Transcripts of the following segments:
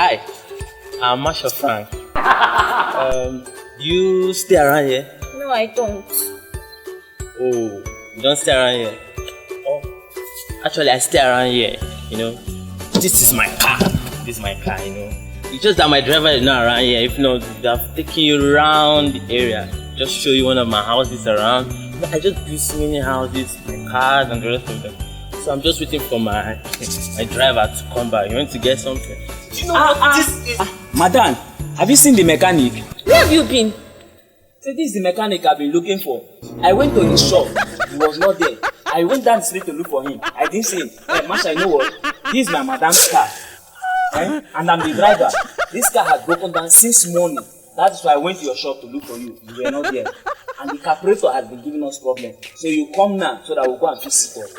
Hi, I'm Marshall Frank. You stay around here? No, I don't. Oh, you don't stay around here? Oh, actually, I stay around here. This is my car. This is my car. It's just that my driver is not around here. If not, they've taken you around the area. Just show you one of my houses around. I just do so many houses, my cars, and the rest of them. So I'm just waiting for my driver to come back. You want to get something? Do you know what this is? Madam, have you seen the mechanic? Where have you been? Say, this is the mechanic I've been looking for. I went to his shop. He was not there. I went down the street to look for him. I didn't see him. Hey, Masha, you know what? This is my madam's car. And I'm the driver. This car has broken down since morning. That's why I went to your shop to look for you. You were not there. And the carburetor has been giving us problems. So you come now so that we'll go and fix it up.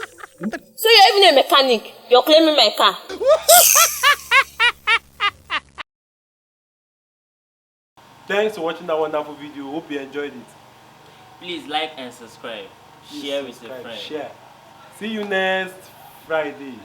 So you're even a mechanic? You're claiming my car? Thanks for watching that wonderful video. Hope you enjoyed it. Please like and subscribe. Share with your friends. Share. See you next Friday.